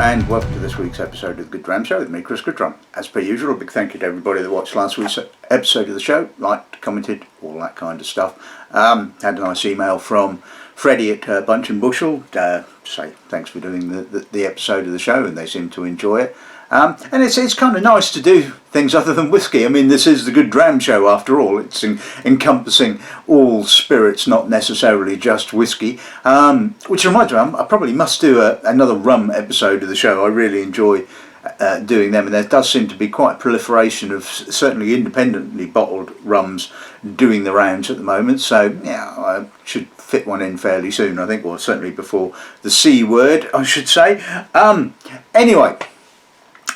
and welcome to this week's episode of the Goodrum Show with me, Chris Goodrum. As per usual, a big thank you to everybody that watched last week's episode of the show, liked, commented, all that kind of stuff. Had a nice email from Freddie at Bunch and Bushel, say thanks for doing the episode of the show, and they seem to enjoy it. And it's kind of nice to do things other than whiskey. I mean, this is the Good Dram Show after all. It's encompassing all spirits, not necessarily just whiskey. Which reminds me, I probably must do another rum episode of the show. I really enjoy doing them, and there does seem to be quite a proliferation of certainly independently bottled rums doing the rounds at the moment. So yeah, I should fit one in fairly soon, I think, or certainly before the C word, I should say. Anyway,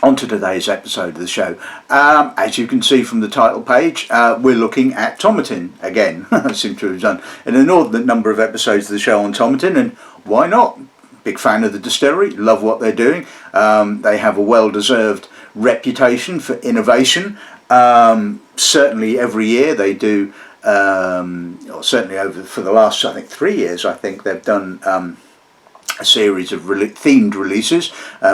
on to today's episode of the show. As you can see from the title page, we're looking at Tomatin again. I seem to have done an inordinate number of episodes of the show on Tomatin, and why not? Big fan of the distillery, love what they're doing. They have a well-deserved reputation for innovation. Certainly every year they do, or certainly for the last, I think, 3 years, I think they've done a series of themed releases.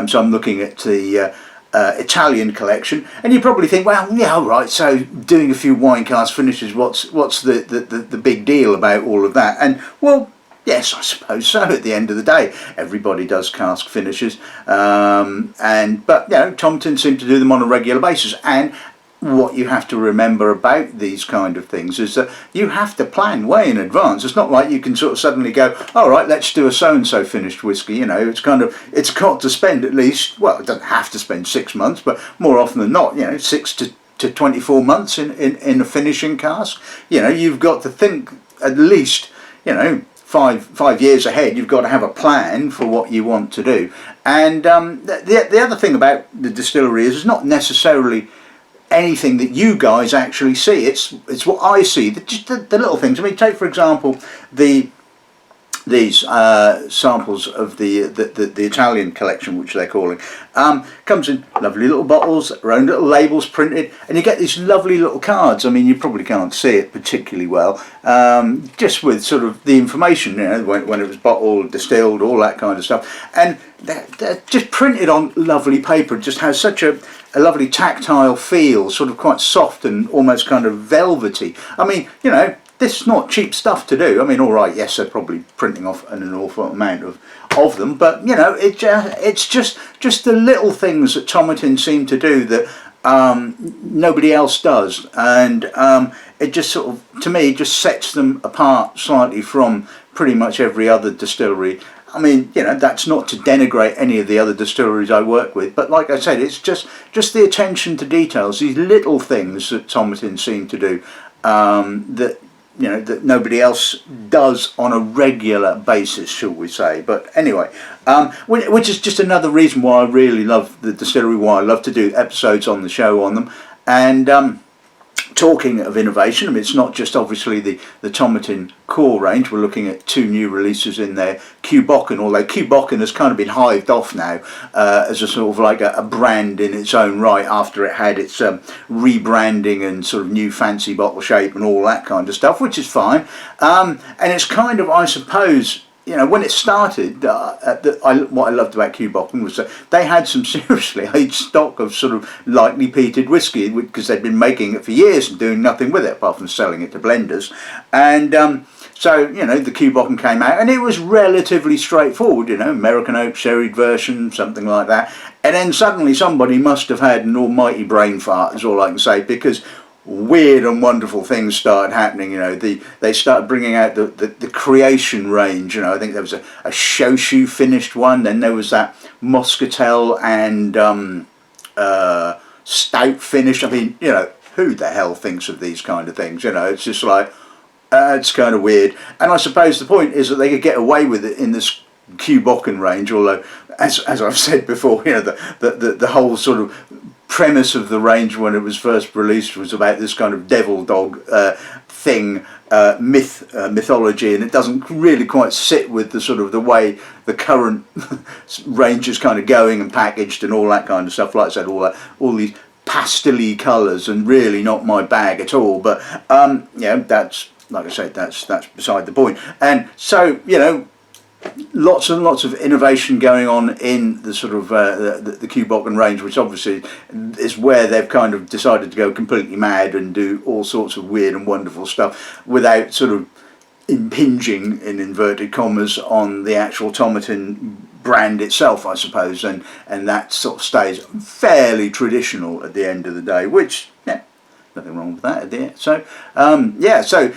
So I'm looking at the Italian collection, and you probably think, well, yeah, all right, so doing a few wine cask finishes, what's the big deal about all of that? And well, yes, I suppose so. At the end of the day, everybody does cask finishes, but you know, Tomatin seem to do them on a regular basis. And what you have to remember about these kind of things is that you have to plan way in advance. It's not like you can sort of suddenly go, all right, let's do a so-and-so finished whiskey. You know, it's got to spend at least, well, it doesn't have to spend 6 months, but more often than not, you know, 6 to 24 months in a finishing cask. You know, you've got to think at least, you know, five years ahead. You've got to have a plan for what you want to do. And the other thing about the distillery is it's not necessarily anything that you guys actually see. It's what I see, just the little things. I mean, take for example these samples of the Italian collection, which they're calling, comes in lovely little bottles, their own little labels printed, and you get these lovely little cards. I mean, you probably can't see it particularly well, just with sort of the information, you know, when it was bottled, distilled, all that kind of stuff, and they're just printed on lovely paper. It just has such a lovely tactile feel, sort of quite soft and almost kind of velvety. I mean, you know, this is not cheap stuff to do. I mean, all right, yes, they're probably printing off an awful amount of them, but you know, it's just the little things that Tomatin seem to do that nobody else does, and it just sort of, to me, just sets them apart slightly from pretty much every other distillery. I mean, you know, that's not to denigrate any of the other distilleries I work with, but like I said, it's just the attention to details, these little things that Tomatin seem to do, that, you know, that nobody else does on a regular basis, shall we say. But anyway, which is just another reason why I really love the distillery, why I love to do episodes on the show on them. And talking of innovation, I mean, it's not just obviously the Tomatin core range. We're looking at 2 new releases in there. Cù Bòcan, although Cù Bòcan has kind of been hived off now as a sort of like a brand in its own right, after it had its rebranding and sort of new fancy bottle shape and all that kind of stuff, which is fine. And it's kind of, I suppose, you know, when it started, what I loved about Cù Bòcan was that they had some seriously aged stock of sort of lightly peated whiskey, because they'd been making it for years and doing nothing with it apart from selling it to blenders. And so, you know, the Cù Bòcan came out, and it was relatively straightforward, you know, American oak sherried version, something like that. And then suddenly somebody must have had an almighty brain fart, is all I can say, because weird and wonderful things started happening. You know, they started bringing out the creation range. You know, I think there was a Shoshu finished one, then there was that Muscatel and stout finish. I mean, you know, who the hell thinks of these kind of things? You know, it's just like, it's kind of weird. And I suppose the point is that they could get away with it in this Cù Bòcan range, although as I've said before, you know, the whole sort of premise of the range when it was first released was about this kind of devil dog thing, mythology, and it doesn't really quite sit with the sort of the way the current range is kind of going and packaged and all that kind of stuff. Like I said, all these pastel-y colours, and really not my bag at all. But yeah, that's, like I said, that's beside the point. And so, you know, lots and lots of innovation going on in the sort of the Cù Bòcan range, which obviously is where they've kind of decided to go completely mad and do all sorts of weird and wonderful stuff without sort of impinging, in inverted commas, on the actual Tomatin brand itself, I suppose, and that sort of stays fairly traditional at the end of the day, which, yeah, nothing wrong with that at the end. So yeah, so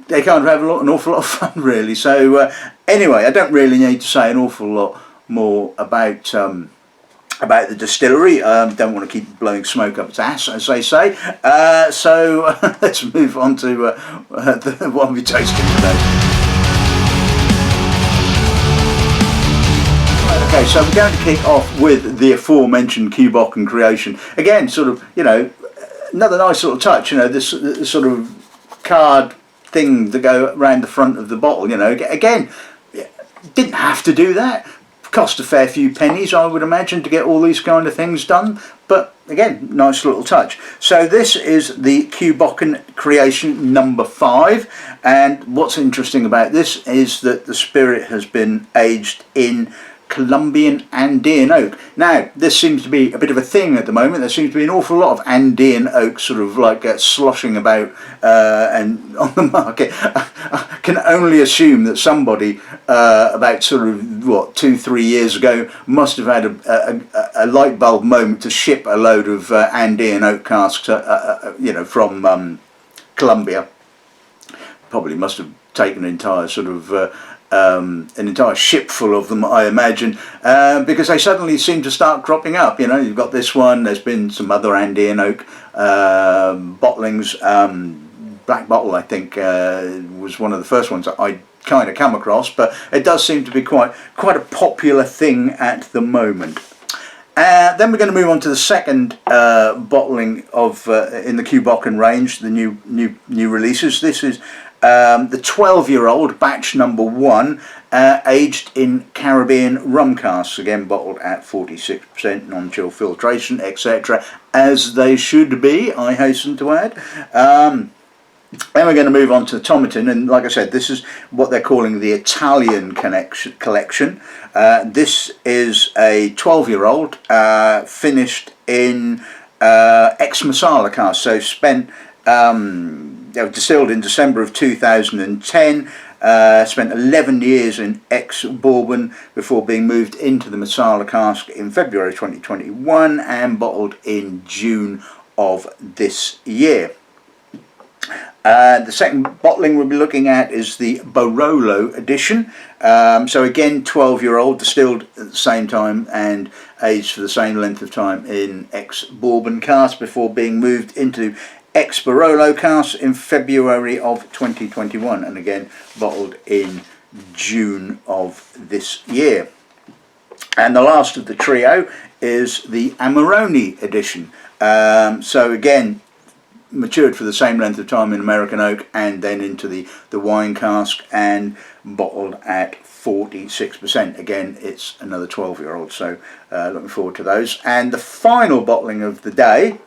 they kind of have an awful lot of fun, really. So anyway, I don't really need to say an awful lot more about the distillery. Don't want to keep blowing smoke up its ass, as they say. So let's move on to what we're tasting today. Okay, so we're going to kick off with the aforementioned Cù Bòcan Creation. Again, sort of, you know, another nice little touch, you know, this sort of card thing to go around the front of the bottle, you know. Again, didn't have to do that. Cost a fair few pennies, I would imagine, to get all these kind of things done, but again, nice little touch. So this is the Cù Bòcan Creation No. 5, and what's interesting about this is that the spirit has been aged in Colombian Andean oak. Now, this seems to be a bit of a thing at the moment. There seems to be an awful lot of Andean oak sort of like sloshing about and on the market. I can only assume that somebody about sort of, what, 2-3 years ago must have had a light bulb moment to ship a load of Andean oak casks, you know, from Colombia. Probably must have taken an entire sort of an entire ship full of them, I imagine, because they suddenly seem to start cropping up. You know, you've got this one, there's been some other Andean oak bottlings. Black Bottle, I think, was one of the first ones that I kind of come across, but it does seem to be quite a popular thing at the moment. Then we're going to move on to the second bottling of in the Cù Bòcan range, the new releases. This is the 12-year-old batch number 1, aged in Caribbean rum casks, again bottled at 46% non-chill filtration, etc., as they should be, I hasten to add. Then we're going to move on to Tomatin, and like I said, this is what they're calling the Italian collection. This is a 12-year-old finished in ex-Marsala cask, so spent they were distilled in December of 2010, spent 11 years in ex-Bourbon before being moved into the Marsala cask in February 2021 and bottled in June of this year. The second bottling we'll be looking at is the Barolo edition. So again, 12-year-old, distilled at the same time and aged for the same length of time in ex-Bourbon cask before being moved into ex-Barolo cask in February of 2021, and again bottled in June of this year. And the last of the trio is the Amarone edition. So again, matured for the same length of time in American oak and then into the wine cask and bottled at 46%. Again, it's another 12-year-old, so looking forward to those. And the final bottling of the day,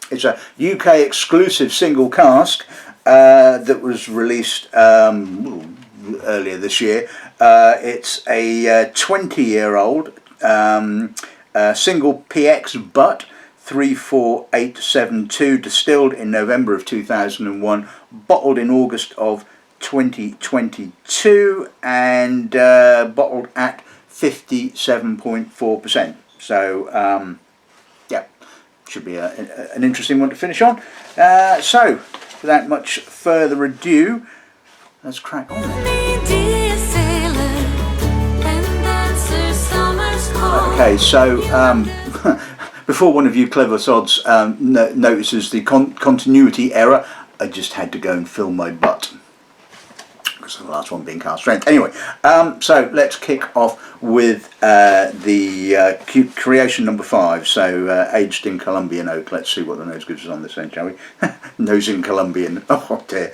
it's a UK exclusive single cask that was released earlier this year. It's a 20-year-old single PX butt 34872, distilled in November of 2001, bottled in August of 2022, and bottled at 57.4%. So yeah, should be an interesting one to finish on. So without much further ado, let's crack on. Okay, so before one of you clever sods notices the continuity error, I just had to go and fill my butt, because the last one being cask strength. Anyway, so let's kick off with the Creation No. 5, so aged in Colombian oak. Let's see what the nose gives us on this end, shall we? Nose in Colombian, oh dear.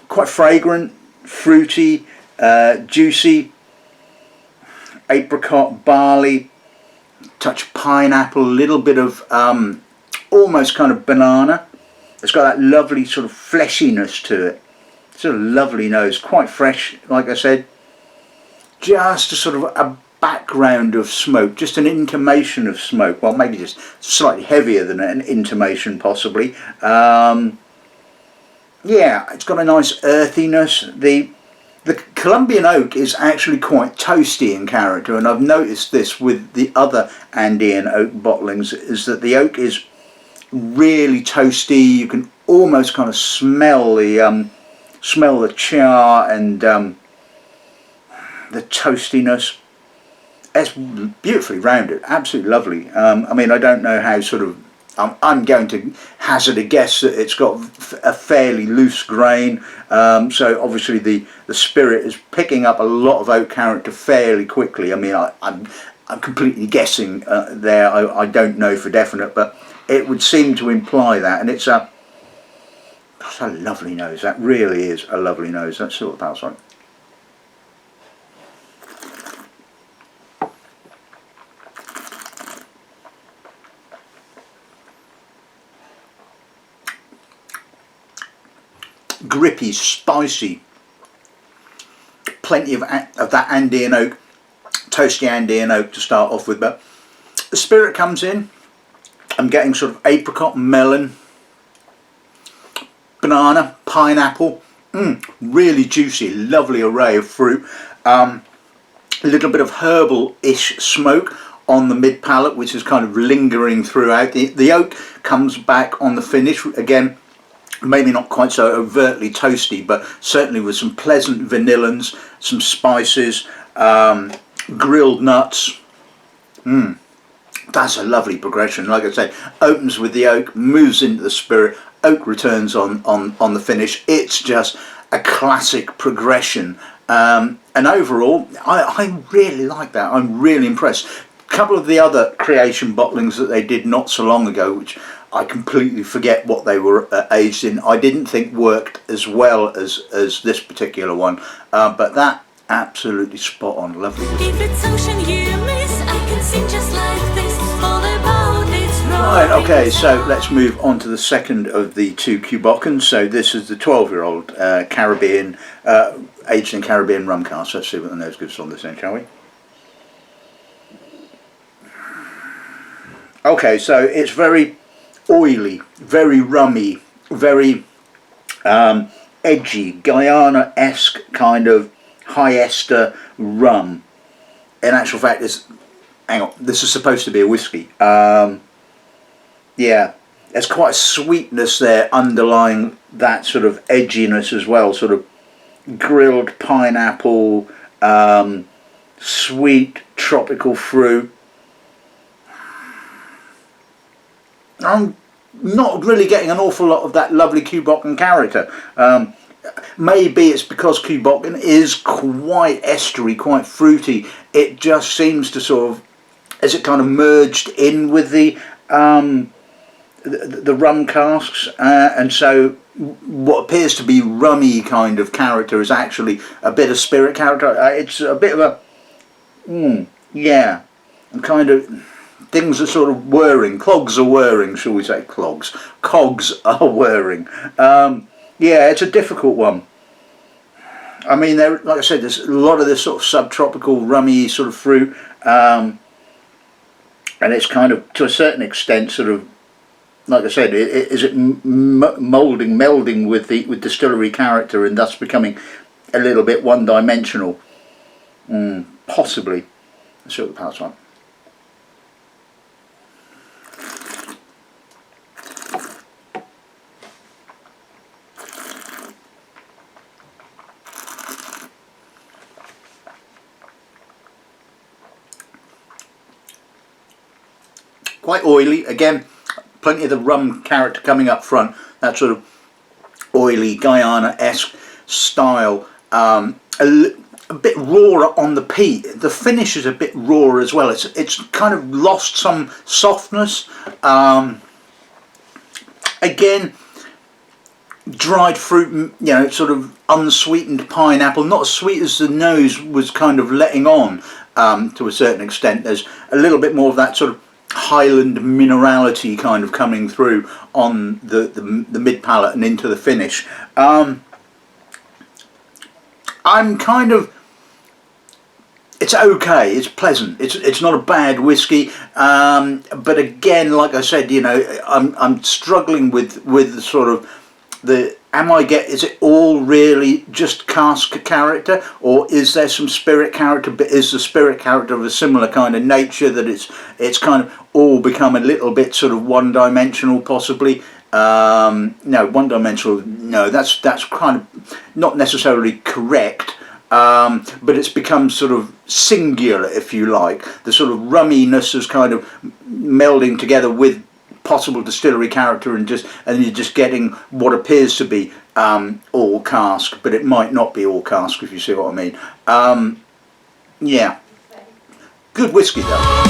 Quite fragrant, fruity, juicy, apricot, barley, touch pineapple, a little bit of almost kind of banana. It's got that lovely sort of fleshiness to it. It's a lovely nose, quite fresh, like I said. Just a sort of a background of smoke, just an intimation of smoke. Well, maybe just slightly heavier than an intimation, possibly. Yeah, it's got a nice earthiness. The Colombian oak is actually quite toasty in character, and I've noticed this with the other Andean oak bottlings, is that the oak is really toasty. You can almost kind of smell the char and the toastiness. It's beautifully rounded, absolutely lovely. I mean, I don't know how sort of, I'm going to hazard a guess that it's got a fairly loose grain, so obviously the spirit is picking up a lot of oak character fairly quickly. I mean, I'm completely guessing there. I don't know for definite, but it would seem to imply that, and it's a lovely nose. That really is a lovely nose. Let's see what the pal's like. Grippy, spicy, plenty of that Andean oak, toasty Andean oak to start off with, but the spirit comes in. I'm getting sort of apricot, melon, banana, pineapple, really juicy, lovely array of fruit. A little bit of herbal-ish smoke on the mid palate, which is kind of lingering throughout. The oak comes back on the finish again. Maybe not quite so overtly toasty, but certainly with some pleasant vanillins, some spices, grilled nuts. That's a lovely progression. Like I say, opens with the oak, moves into the spirit, oak returns on the finish. It's just a classic progression. And overall, I really like that. I'm really impressed. A couple of the other creation bottlings that they did not so long ago, which I completely forget what they were aged in, I didn't think worked as well as this particular one, but that absolutely spot on, lovely. If it's ocean you miss, I can sing just like this, all about its Right, okay, so let's move on to the second of the two Cù Bòcans. So this is the 12-year-old Caribbean, aged in Caribbean rum cask. Let's see what the nose gives on this end, shall we? Okay, so it's very oily, very rummy, very edgy, Guyana-esque kind of high ester rum. In actual fact, hang on, this is supposed to be a whiskey. Yeah, there's quite a sweetness there underlying that sort of edginess as well, sort of grilled pineapple, sweet tropical fruit. I'm not really getting an awful lot of that lovely Cù Bòcan character. Maybe it's because Cù Bòcan is quite estery, quite fruity. It just seems to sort of, as it kind of merged in with the rum casks, and so what appears to be rummy kind of character is actually a bit of spirit character. It's a bit of a, yeah, kind of. Things are sort of whirring. Clogs are whirring, shall we say? Cogs are whirring. Yeah, it's a difficult one. I mean, like I said, there's a lot of this sort of subtropical, rummy sort of fruit, and it's kind of, to a certain extent, sort of, like I said, is it melding with distillery character and thus becoming a little bit one-dimensional? Possibly. Let's see what the palate's like. Quite oily, again, plenty of the rum character coming up front, that sort of oily Guyana-esque style, a bit rawer on the peat. The finish is a bit raw as well. It's kind of lost some softness. Again, dried fruit, you know, sort of unsweetened pineapple, not as sweet as the nose was kind of letting on, to a certain extent. There's a little bit more of that sort of highland minerality kind of coming through on the mid palate and into the finish. I'm kind of, it's okay, it's pleasant, it's not a bad whiskey, but again, like I said, you know, I'm struggling with the sort of the, is it all really just cask character, or is there some spirit character, but is the spirit character of a similar kind of nature that it's kind of all become a little bit sort of one-dimensional possibly? No, one-dimensional, no, that's kind of not necessarily correct, but it's become sort of singular, if you like. The sort of rumminess is kind of melding together with possible distillery character, and you're just getting what appears to be all cask, but it might not be all cask, if you see what I mean. Yeah, good whiskey though.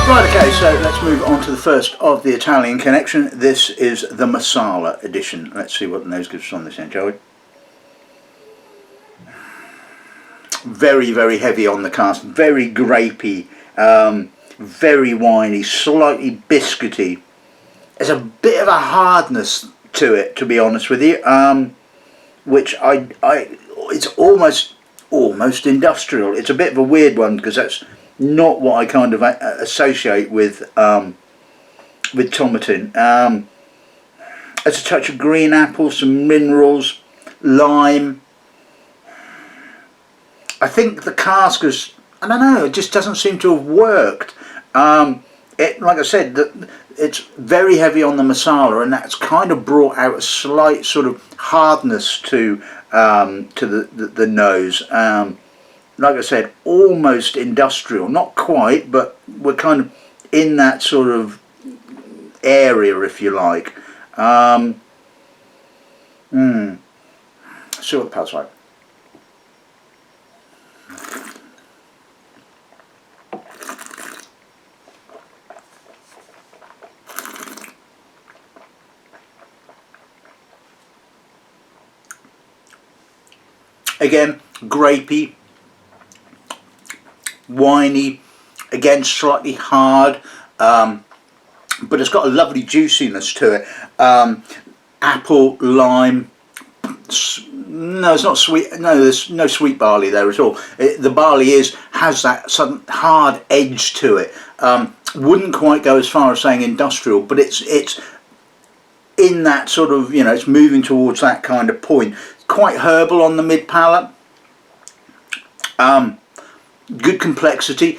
Right, okay, so let's move on to the first of the Italian connection. This is the Marsala edition. Let's see what the nose gives us on this end, shall we? Very, very heavy on the cask, very grapey, very winey, slightly biscuity. There's a bit of a hardness to it, to be honest with you, which it's almost industrial. It's a bit of a weird one, because that's not what I kind of associate with Tomatin. There's a touch of green apple, some minerals, lime. I think the cask is, I don't know, it just doesn't seem to have worked. Like I said, it's very heavy on the Marsala, and that's kind of brought out a slight sort of hardness to the nose. Like I said, almost industrial, not quite, but we're kind of in that sort of area, if you like. See what the palate like. Again, grapey, winey, again slightly hard, but it's got a lovely juiciness to it. Apple, lime, no, it's not sweet, no, there's no sweet barley there at all. The barley has that sudden hard edge to it. Wouldn't quite go as far as saying industrial, but it's in that sort of, you know, it's moving towards that kind of point. Quite herbal on the mid palate. Good complexity,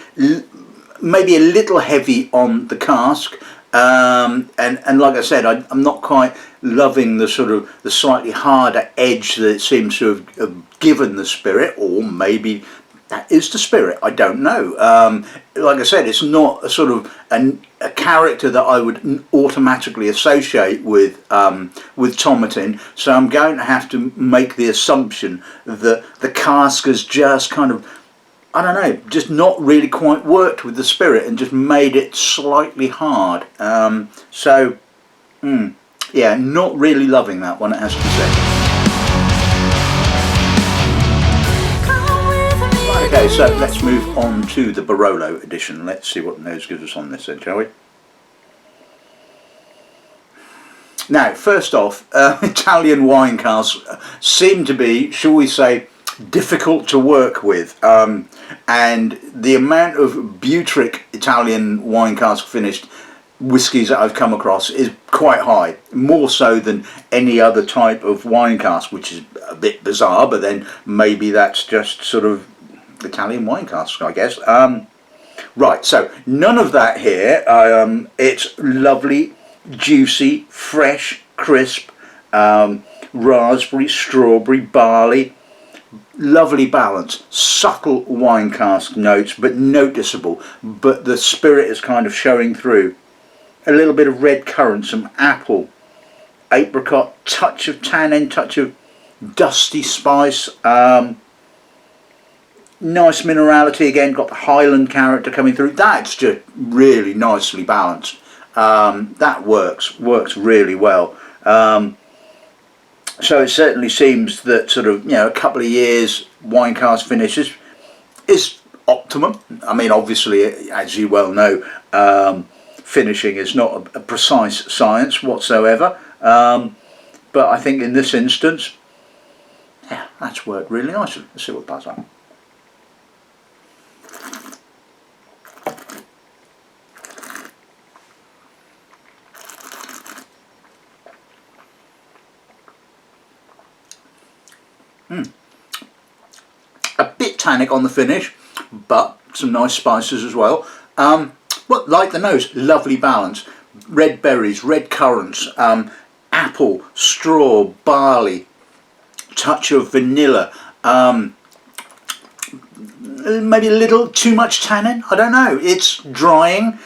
maybe a little heavy on the cask, and like I said, I'm not quite loving the sort of the slightly harder edge that it seems to have given the spirit, or maybe that is the spirit, I don't know. Like I said, it's not a sort of a character that I would automatically associate with Tomatin, so I'm going to have to make the assumption that the cask has just kind of, I don't know, just not really quite worked with the spirit and just made it slightly hard. Yeah, not really loving that one, it has to be said. Okay, so let's move on to the Barolo edition. Let's see what the nose gives us on this then, shall we? Now, first off, Italian wine casks seem to be, shall we say, difficult to work with, and the amount of butyric Italian wine cask finished whiskies that I've come across is quite high, more so than any other type of wine cask, which is a bit bizarre, but then maybe that's just sort of Italian wine casks, I guess. Right, so none of that here. It's lovely, juicy, fresh, crisp, raspberry, strawberry, barley, lovely balance, subtle wine cask notes, but noticeable, but the spirit is kind of showing through. A little bit of red currant, some apple, apricot, touch of tannin, touch of dusty spice, nice minerality again, got the Highland character coming through. That's just really nicely balanced. That works really well. So it certainly seems that sort of, you know, a couple of years wine cask finish is optimum. I mean, obviously, as you well know, finishing is not a precise science whatsoever. But but I think in this instance, yeah, that's worked really nicely. Let's see what the buzz on. A bit tannic on the finish, but some nice spices as well. Well, like the nose, lovely balance. Red berries, red currants, apple, straw, barley, touch of vanilla, maybe a little too much tannin, I don't know. It's drying,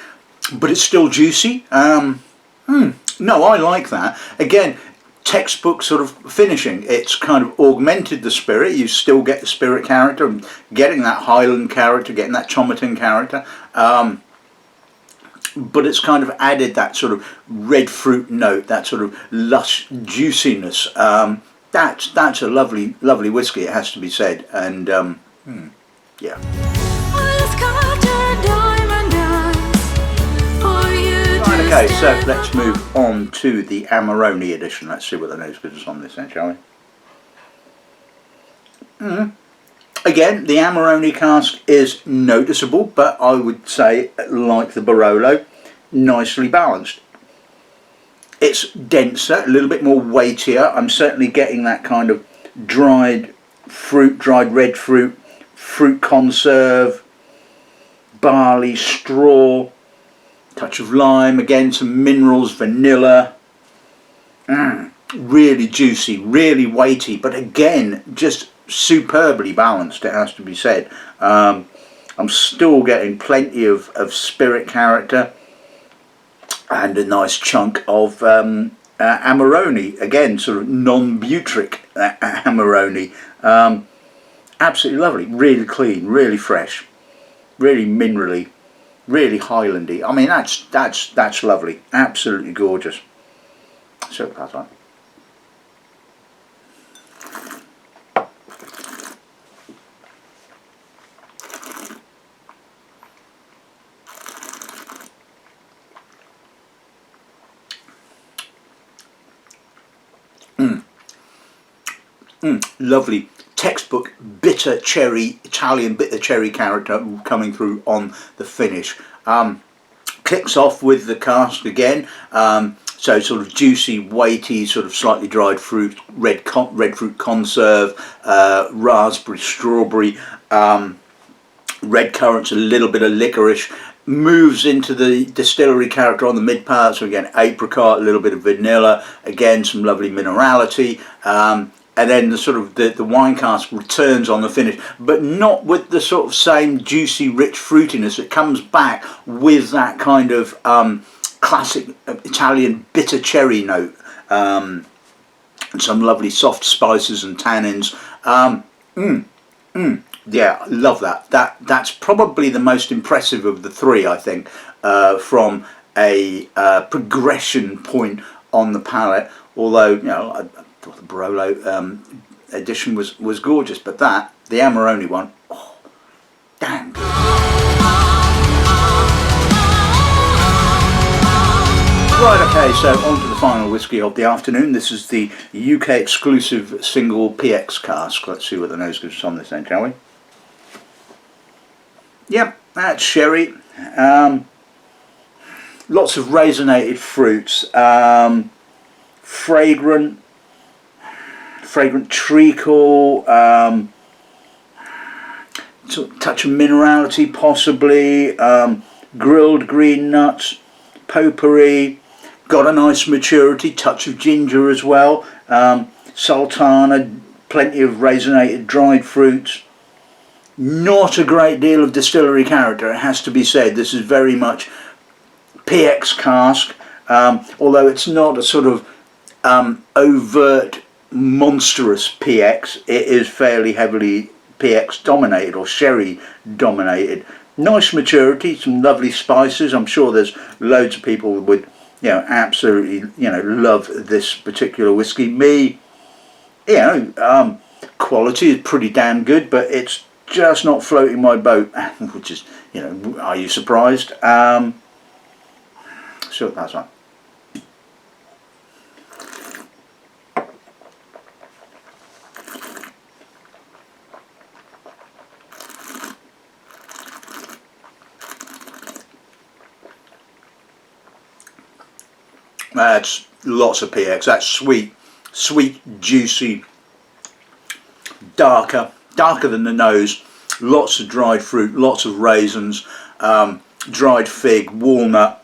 but it's still juicy. No, I like that. Again, textbook sort of finishing. It's kind of augmented the spirit. You still get the spirit character, and getting that Highland character, getting that Tomatin character, but it's kind of added that sort of red fruit note, that sort of lush juiciness. That's a lovely whiskey, it has to be said. And yeah. Okay, so let's move on to the Amarone edition. Let's see what the nose gives us on this then, shall we? Again, the Amarone cask is noticeable, but I would say, like the Barolo, nicely balanced. It's denser, a little bit more weightier. I'm certainly getting that kind of dried fruit, dried red fruit, fruit conserve, barley, straw, touch of lime, again some minerals, vanilla. Really juicy, really weighty, but again just superbly balanced, it has to be said. I'm still getting plenty of spirit character and a nice chunk of Amarone, again sort of non-butyric Amarone. Absolutely lovely, really clean, really fresh, really minerally, really Highlandy. I mean, that's lovely, absolutely gorgeous. So pass on. Lovely textbook bitter cherry, Italian bitter cherry character coming through on the finish. Kicks off with the cask again, so sort of juicy, weighty, sort of slightly dried fruit, red fruit conserve, raspberry, strawberry, red currants, a little bit of licorice. Moves into the distillery character on the mid part, so again apricot, a little bit of vanilla, again some lovely minerality, and then the sort of the wine cask returns on the finish, but not with the sort of same juicy rich fruitiness. It comes back with that kind of classic Italian bitter cherry note, and some lovely soft spices and tannins. Yeah, love that. That's probably the most impressive of the three, I think, from a progression point on the palate. Although, you know, I thought the Barolo edition was gorgeous, but the Amarone one, oh, damn good. Right, okay, so on to the final whiskey of the afternoon. This is the UK exclusive single PX cask. Let's see what the nose gives us on this then, shall we? Yep, that's sherry. Lots of raisinated fruits. Fragrant treacle. Touch of minerality possibly. Grilled green nuts. Potpourri. Got a nice maturity. Touch of ginger as well. Sultana. Plenty of raisinated dried fruits. Not a great deal of distillery character, it has to be said. This is very much PX cask, although it's not a sort of overt, monstrous PX. It is fairly heavily PX dominated, or sherry dominated. Nice maturity, some lovely spices. I'm sure there's loads of people who would, you know, absolutely, you know, love this particular whiskey. Me, you know, quality is pretty damn good, but it's just not floating my boat, which is, you know, are you surprised? So that's on. That's lots of PX. That's sweet, juicy, darker than the nose. Lots of dried fruit, lots of raisins, dried fig, walnut,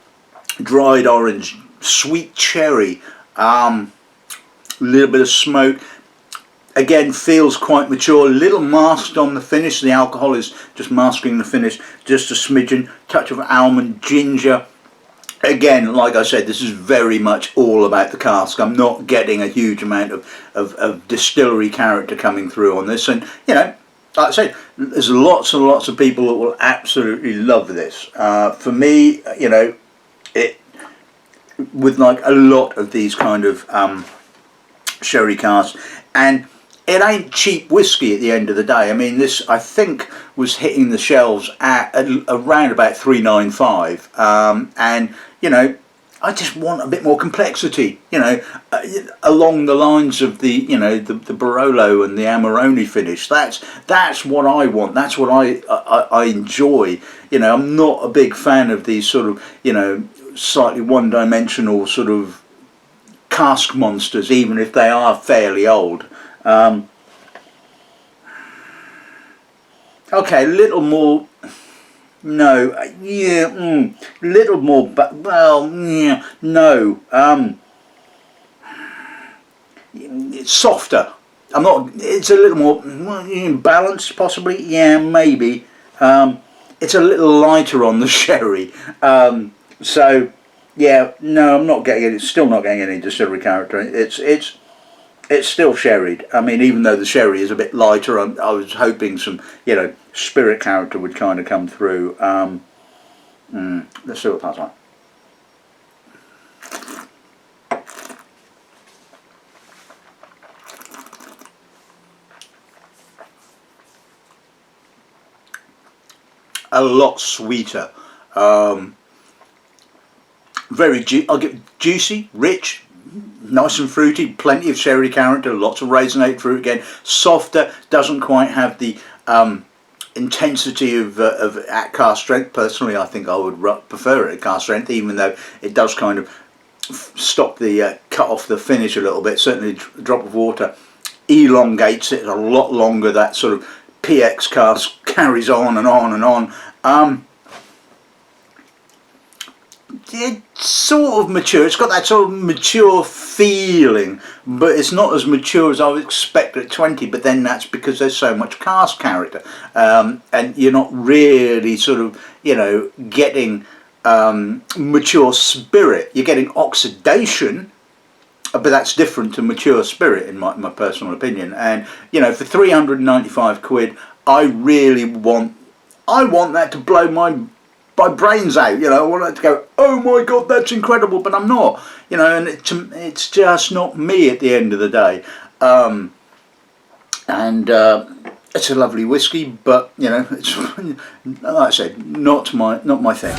dried orange, sweet cherry, a little bit of smoke. Again, feels quite mature, a little masked on the finish. The alcohol is just masking the finish, just a smidgen, touch of almond, ginger. Again, like I said, this is very much all about the cask. I'm not getting a huge amount of distillery character coming through on this. And, you know, like I said, there's lots and lots of people that will absolutely love this. For me, you know, with like a lot of these kind of sherry casks, and it ain't cheap whiskey at the end of the day. I mean, this, I think, was hitting the shelves at around about $3.95, and, you know, I just want a bit more complexity, you know, along the lines of the, you know, the Barolo and the Amarone finish. That's what I want. That's what I enjoy. You know, I'm not a big fan of these sort of, you know, slightly one-dimensional sort of cask monsters, even if they are fairly old. Okay, a little more. No, yeah, little more, but well, yeah, no. It's softer. I'm not. It's a little more balanced, possibly. Yeah, maybe. It's a little lighter on the sherry. So, yeah, no, I'm not getting it. It's still not getting any distillery character. It's still sherried. I mean, even though the sherry is a bit lighter, I was hoping some, you know, spirit character would kind of come through. Let's see what that's like. A lot sweeter. I'll get juicy, rich, nice and fruity, plenty of sherry character, lots of raisinate fruit again. Softer, doesn't quite have the intensity of at cask strength. Personally, I think I would prefer it at cask strength, even though it does kind of stop the cut off the finish a little bit. Certainly a drop of water elongates it a lot longer. That sort of PX cask carries on and on and on. It's sort of mature. It's got that sort of mature feeling, but it's not as mature as I would expect at 20. But then that's because there's so much cask character, and you're not really sort of, you know, getting mature spirit. You're getting oxidation, but that's different to mature spirit in my personal opinion. And, you know, for 395 quid, I want that to blow my brains out. You know, I want it to go, oh my god, that's incredible, but I'm not, you know, and it's just not me at the end of the day. It's a lovely whiskey, but, you know, it's, like I said, not my thing.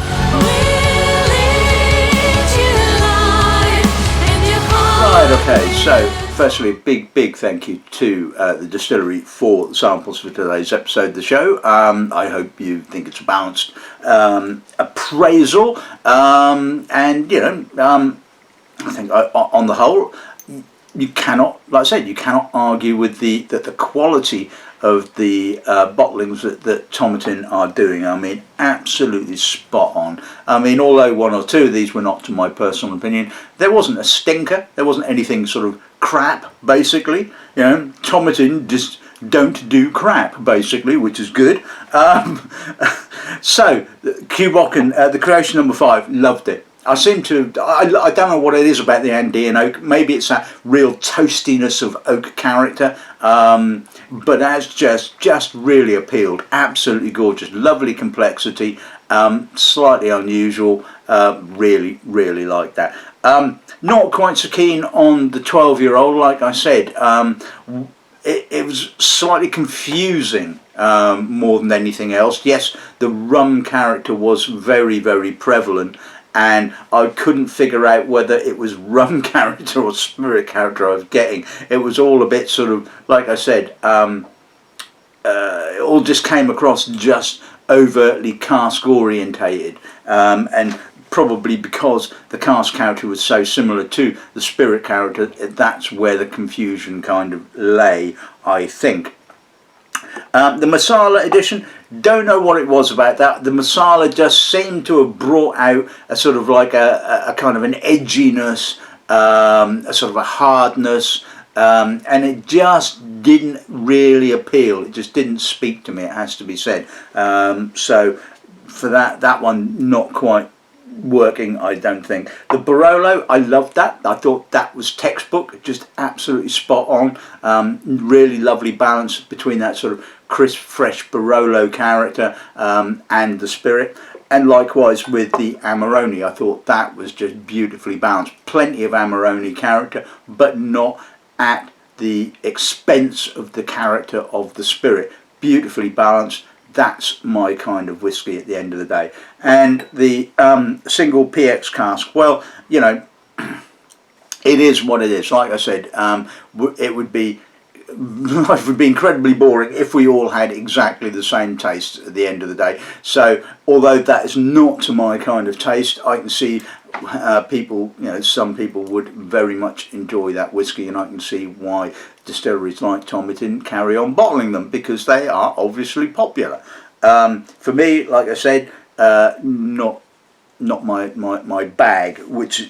Right, okay, so firstly, big thank you to the distillery for the samples for today's episode of the show. I hope you think it's a balanced appraisal, and, you know, I think on the whole, you cannot, like I said, you cannot argue with the quality of the bottlings that Tomatin are doing. I mean, absolutely spot on. I mean, although one or two of these were not, to my personal opinion, there wasn't a stinker, there wasn't anything sort of crap, basically. You know, Tomatin just don't do crap, basically, which is good. So, Cù Bòcan, the Creation No5, loved it. I seem to, I don't know what it is about the Andean oak. Maybe it's that real toastiness of oak character, but that's just really appealed. Absolutely gorgeous, lovely complexity, slightly unusual. Really like that. Not quite so keen on the 12-year-old, like I said. It was slightly confusing, more than anything else. Yes, the rum character was very prevalent, and I couldn't figure out whether it was rum character or spirit character I was getting. It was all a bit sort of, like I said, it all just came across just overtly cask orientated, and probably because the cask character was so similar to the spirit character, that's where the confusion kind of lay, I think. The Marsala edition, don't know what it was about that. The Marsala just seemed to have brought out a sort of like a kind of an edginess, a sort of a hardness, and it just didn't really appeal. It just didn't speak to me, it has to be said. So for that one, not quite working, I don't think. The Barolo, I loved that. I thought that was textbook, just absolutely spot on. Really lovely balance between that sort of crisp, fresh Barolo character and the spirit. And likewise with the Amarone, I thought that was just beautifully balanced. Plenty of Amarone character, but not at the expense of the character of the spirit. Beautifully balanced. That's my kind of whiskey at the end of the day. And the single PX cask, well, you know, it is what it is. Like I said, it would be, life would be incredibly boring if we all had exactly the same taste at the end of the day. So although that is not to my kind of taste, I can see people, you know, some people would very much enjoy that whiskey, and I can see why distilleries like Tomatin carry on bottling them, because they are obviously popular. For me, like I said, not my bag, which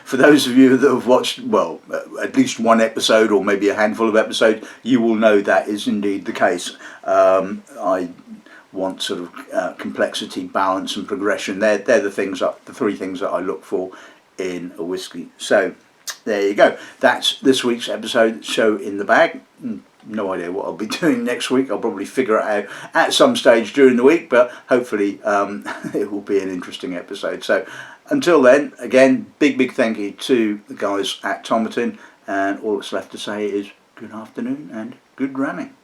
for those of you that have watched, well, at least one episode or maybe a handful of episodes, you will know that is indeed the case. I want sort of complexity, balance and progression. They're the things, the three things that I look for in a whiskey. So there you go. That's this week's episode, Show in the Bag. No idea what I'll be doing next week. I'll probably figure it out at some stage during the week, but hopefully it will be an interesting episode. So until then, again, big thank you to the guys at Tomatin, and all that's left to say is good afternoon and good ramming.